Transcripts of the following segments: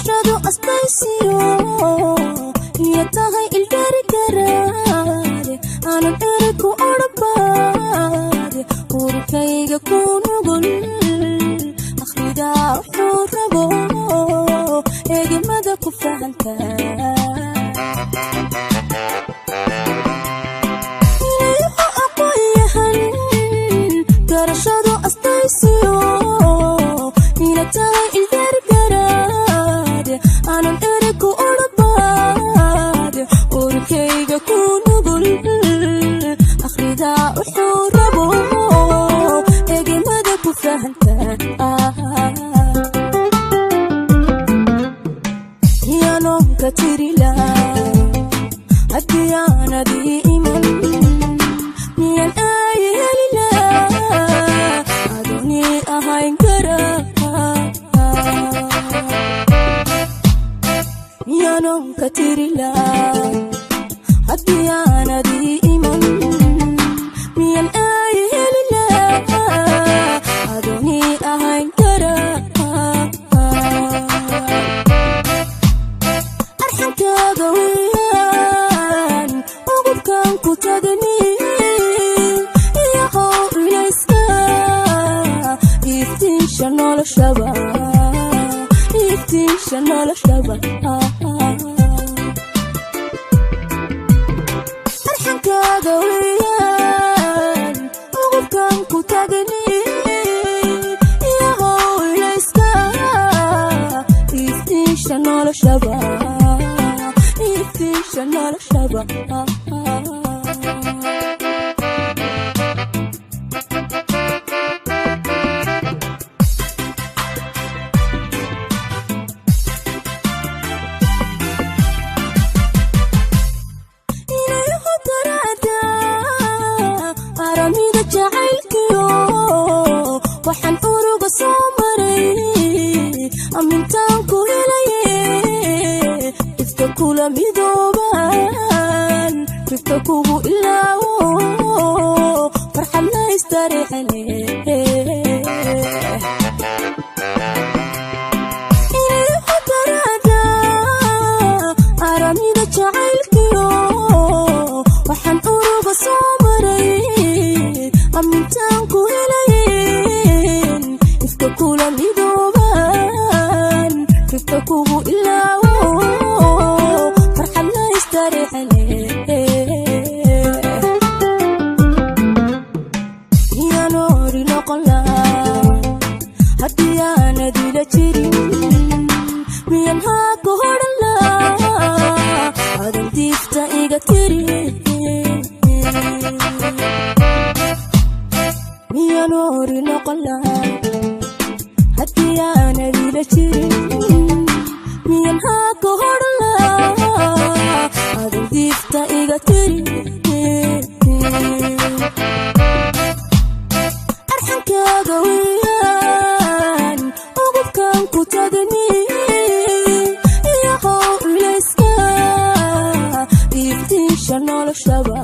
garashadu astaysiyo iyo tahay ilgargaraade aanan erku odhanbaade urkayga ku nugul akhridaa wuxuu rabo eegimada ku fahantaa garashadu astaysiyo ina tahay ilgargaraade aanan erku odhanbaade urkayga ku nugul akhridaa wuxuu rabo eegimada ku fahantaa yanonka tirila hadiyaanadii iman miyan ayelila adoni ahayn kara yanonka tirila hadiyaanadii iman miyan ayelila adoni ahayn kara arxankaaga weyaan ugubkan ku tagni iyahow ilayska iftiisha noloshaba iftiisha noloshaba arxankaaga weyaan ugubkan ku tagni iyahow ilayska iftiisha noloshaba iftiisha noloshaba aramida jacaylkiyo waxaan uruga soo maray amintaan ku helaye ifka kula midooban ifka kugu ilaawo farxad la istareexane inayaho darada aramida jacaylkiyo waxaan uruga soo maray amintaan ku helayen ifka kula midooban ifka kugu ilaawo farxad la istareexane yanoori noqon lahaa haddii aanadila jirin miyan haa ku hodhan lahaa adan diifta iga tiri miyanori noqon lahaa haddii aanadila jirin miyan haa ku hodhan lahaa adan diifta iga tiri arxankaaga weyaan ugubkan ku tagni iyahow ilayska iftiisha noloshaba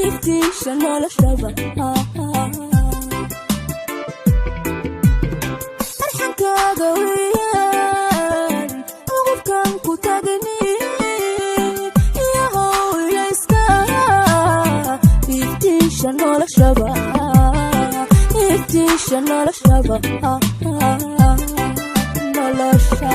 iftiisha noloshaba arxankaaga weyaan ugubkan ku tagni iyahow ilayska iftiisha noloshaba iftiisha noloshaba nolosha